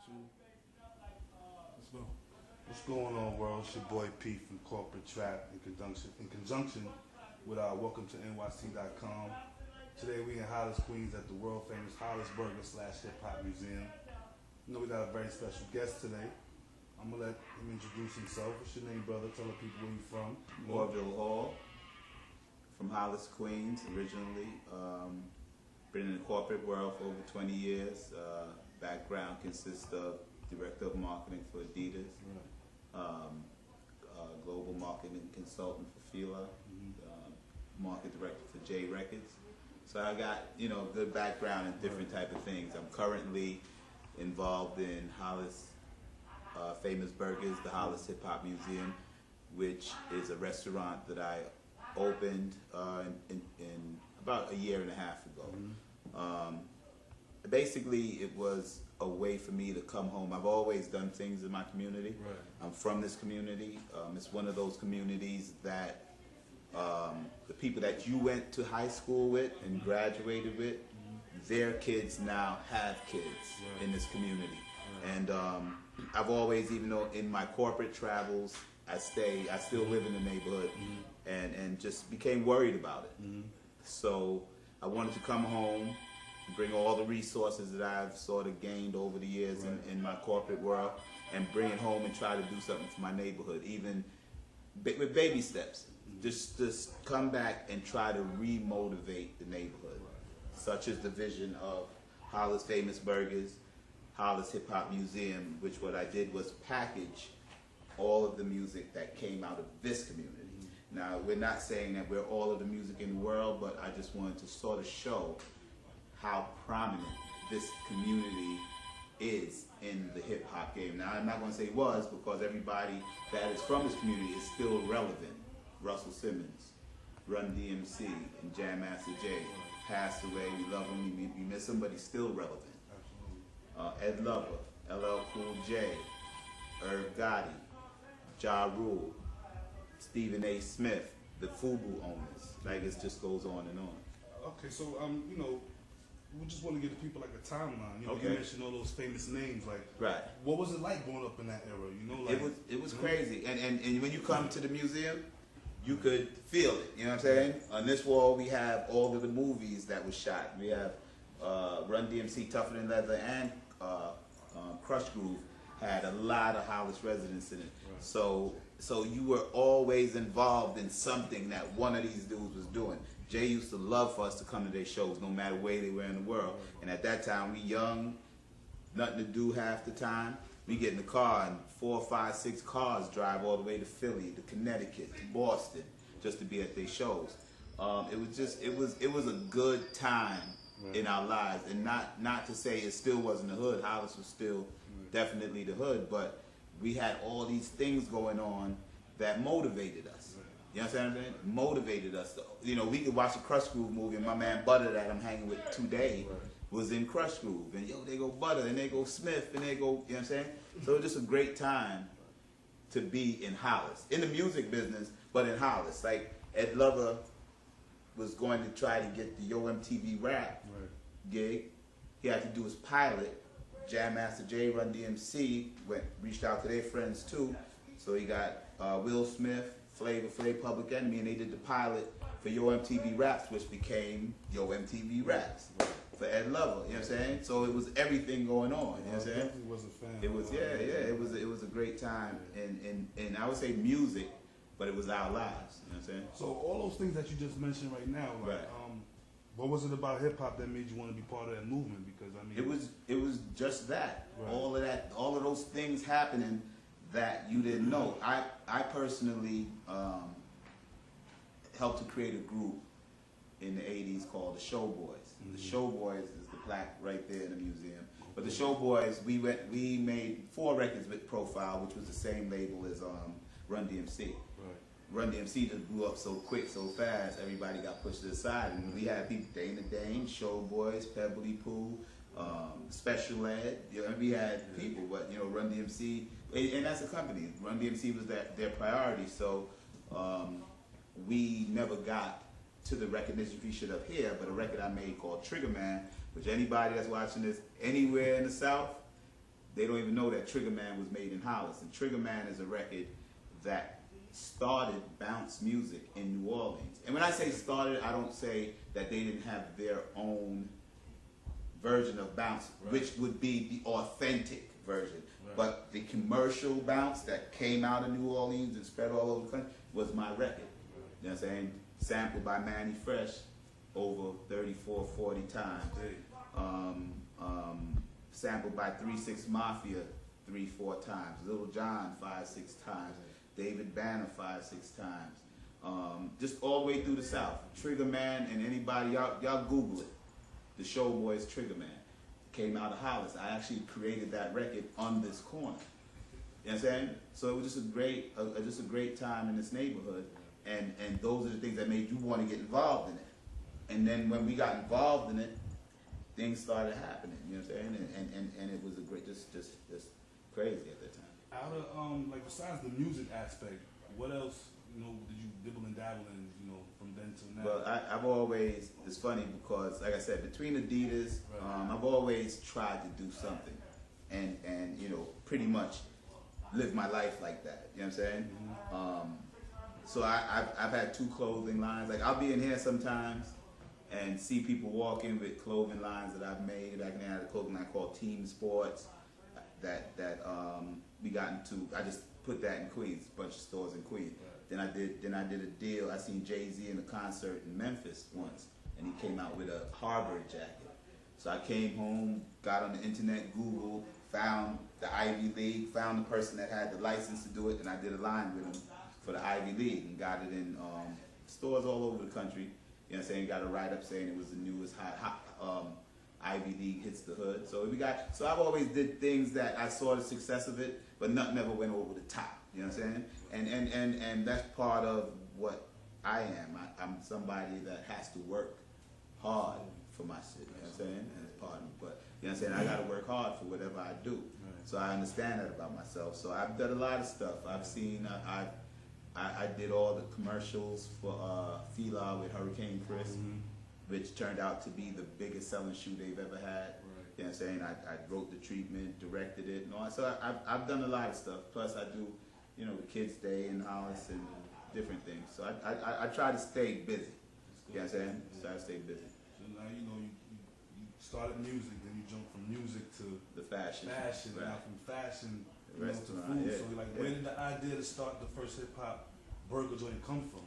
2. Let's go. What's going on, world? It's your boy Pete from Corporate Trap in conjunction with our welcome to NYC.com. Today we in Hollis, Queens at the world famous Hollis Burger / Hip Hop Museum. You know we got a very special guest today. I'm gonna let him introduce himself. What's your name, brother? Tell the people where you from. Orville Hall, from Hollis, Queens, originally. Been in the corporate world for over 20 years. Background consists of Director of Marketing for Adidas, Global Marketing Consultant for Fila, Market Director for J Records. So I got, good background in different type of things. I'm currently involved in Hollis Famous Burgers, the Hollis Hip Hop Museum, which is a restaurant that I opened in about a year and a half ago. Basically, it was a way for me to come home. I've always done things in my community. Right. I'm from this community. It's one of those communities that the people that you went to high school with and graduated with, their kids now have kids in this community. And I've always, even though in my corporate travels, I still live in the neighborhood and just became worried about it. So I wanted to come home, bring all the resources that I've sort of gained over the years in my corporate world, and bring it home and try to do something for my neighborhood, even with baby steps. Just come back and try to re-motivate the neighborhood, such as the vision of Hollis Famous Burgers, Hollis Hip Hop Museum, which what I did was package all of the music that came out of this community. Now, we're not saying that we're all of the music in the world, but I just wanted to sort of show how prominent this community is in the hip hop game. Now, I'm not going to say was, because everybody that is from this community is still relevant. Russell Simmons, Run DMC, and Jam Master Jay passed away. We love him, we miss him, but he's still relevant. Ed Lover, LL Cool J, Irv Gotti, Ja Rule, Stephen A. Smith, the FUBU owners. Like, it just goes on and on. Okay, so we just want to give the people like a timeline. You mentioned all those famous names. Like, what was it like growing up in that era? It was crazy. And when you come to the museum, you could feel it. You know what I'm saying? On this wall, we have all of the movies that was shot. We have Run DMC, Tougher Than Leather, and Crush Groove had a lot of Hollis residents in it. So you were always involved in something that one of these dudes was doing. Jay used to love for us to come to their shows, no matter where they were in the world. And at that time, we young, nothing to do half the time. We get in the car and 4, 5, 6 cars drive all the way to Philly, to Connecticut, to Boston, just to be at their shows. It was a good time in our lives, and not to say it still wasn't the hood. Hollis was still definitely the hood, but we had all these things going on that motivated us. You know what I'm saying? Motivated us. We could watch a Crush Groove movie, and my man Butter that I'm hanging with today was in Crush Groove, and they go Butter, and they go Smith, and they go, you know what I'm saying? So it was just a great time to be in Hollis, in the music business, but in Hollis. Like, Ed Lover was going to try to get the Yo MTV Rap gig. He had to do his pilot. Jam Master Jay, Run DMC reached out to their friends too. So he got Will Smith, Flavor Flav, Public Enemy, and they did the pilot for Yo MTV Raps, which became Yo MTV Raps for Ed Lover. You know what I'm saying? So it was everything going on. You know what I'm saying? I was a fan. It was it was a great time, and I would say music, but it was our lives. You know what I'm saying? So all those things that you just mentioned right now, what was it about hip hop that made you want to be part of that movement? Because it was just that. All of those things happening that you didn't know. I personally helped to create a group in the 80s called the Showboys. The Showboys is the plaque right there in the museum. But the Showboys, we made 4 records with Profile, which was the same label as Run DMC. Run DMC just blew up so quick, so fast, everybody got pushed to the side. And we had people, Dana Dane, Showboys, Pebbly Pooh, Special Ed. We had people, but Run DMC, and that's a company. Run DMC was their priority, so we never got to the recognition we should have here, but a record I made called Trigger Man, which anybody that's watching this anywhere in the South, they don't even know that Trigger Man was made in Hollis. And Trigger Man is a record that started bounce music in New Orleans. And when I say started, I don't say that they didn't have their own version of bounce, which would be the authentic version. But the commercial bounce that came out of New Orleans and spread all over the country was my record. You know what I'm saying? Sampled by Manny Fresh over 34, 40 times. Sampled by 3-6 Mafia 3-4 times. Little John 5-6 times. David Banner 5-6 times. Just all the way through the South. Trigger Man and anybody, y'all Google it. The Showboys Trigger Man came out of Hollis. I actually created that record on this corner. You know what I'm saying? So it was just a great time in this neighborhood, and those are the things that made you want to get involved in it. And then when we got involved in it, things started happening. You know what I'm saying? And it was a great, just crazy at that time. Out of like besides the music aspect, what else did you dibble and dabble in from then till now? Well, I've always, it's funny because like I said, between Adidas, I've always tried to do something, and pretty much live my life like that. You know what I'm saying? Mm-hmm. So I've had 2 clothing lines. Like I'll be in here sometimes and see people walking with clothing lines that I've made. Back then I had a clothing line called Team Sports that we got into. I just put that in Queens, a bunch of stores in Queens. Then I did a deal. I seen Jay-Z in a concert in Memphis once, and he came out with a Harvard jacket. So I came home, got on the internet, Google, found the Ivy League, found the person that had the license to do it, and I did a line with him for the Ivy League and got it in stores all over the country. You know what I'm saying? Got a write-up saying it was the newest Ivy League hits the hood. So I've always did things that I saw the success of it, but nothing ever went over the top. You know what I'm saying? And that's part of what I am. I'm somebody that has to work hard for my shit. You know what I'm saying? And it's part of me. But you know what I'm saying? I got to work hard for whatever I do. So I understand that about myself. So I've done a lot of stuff. I've seen. I did all the commercials for Fila with Hurricane Chris, which turned out to be the biggest selling shoe they've ever had. You know what I'm saying? I wrote the treatment, directed it, and all that. So I've done a lot of stuff. Plus I do, the Kids Day in Hollis and different things. So I try to stay busy. You know what I'm saying? Try to stay busy. So now you started music, then you jumped from music to the fashion. Right. Now from fashion the restaurant, to food. Yeah. So where did the idea to start the first hip hop burger joint come from?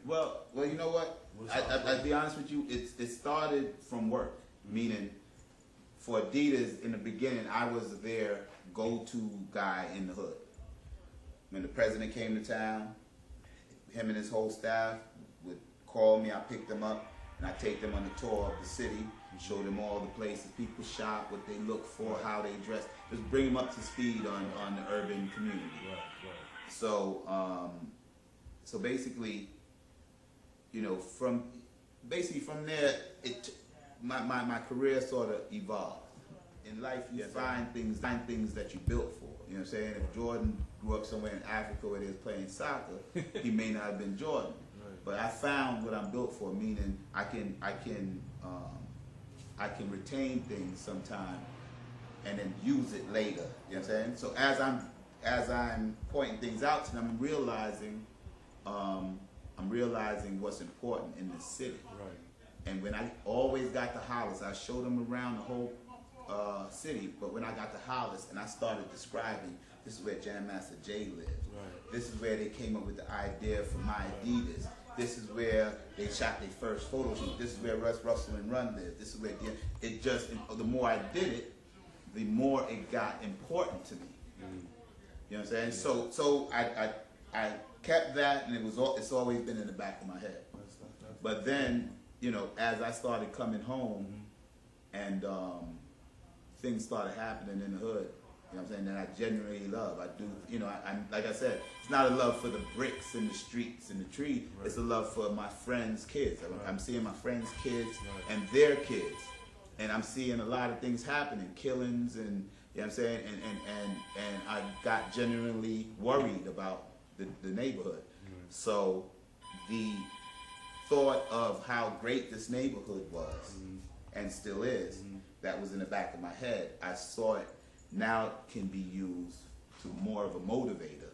Well, you know what? I'll be honest with you. It started from work, meaning for Adidas in the beginning, I was their go-to guy in the hood. When the president came to town, him and his whole staff would call me. I pick them up and I take them on a tour of the city, show them all the places people shop, what they look for, how they dress, just bring them up to speed on the urban community. So basically, from there, my career sort of evolved. In life, you find things that you built for. You know what I'm saying? If Jordan grew up somewhere in Africa where they was playing soccer, he may not have been Jordan. But I found what I'm built for, meaning I can retain things sometime and then use it later. You know what I'm saying? So as I'm pointing things out to them, I'm realizing what's important in the city. And when I always got to Hollis, I showed them around the whole city. But when I got to Hollis and I started describing, this is where Jam Master Jay lived. This is where they came up with the idea for my Adidas. This is where they shot their first photo shoot. This is where Russ Russell and Run lived. This is where the more I did it, the more it got important to me. You know what I'm saying? So I kept that, and it's always been in the back of my head. But then, as I started coming home, and things started happening in the hood, you know what I'm saying, that I genuinely love. I do, I'm like I said, it's not a love for the bricks and the streets and the tree. It's a love for my friends' kids. I'm seeing my friends' kids and their kids, and I'm seeing a lot of things happening, killings, and you know what I'm saying, and I got genuinely worried about the neighborhood. So the thought of how great this neighborhood was and still is, that was in the back of my head. I saw it now can be used to more of a motivator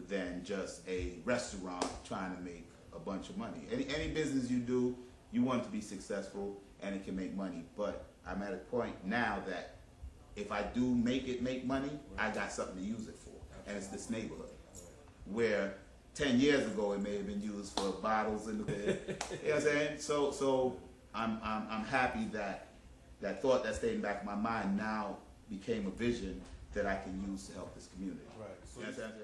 than just a restaurant trying to make a bunch of money. Any business you do, you want it to be successful and it can make money. But I'm at a point now that if I do make money, I got something to use it for, and it's this neighborhood. Where 10 years ago it may have been used for bottles in the you know what I'm saying? So I'm happy that that thought that stayed in the back of my mind now became a vision that I can use to help this community. Right. So you know what I'm saying?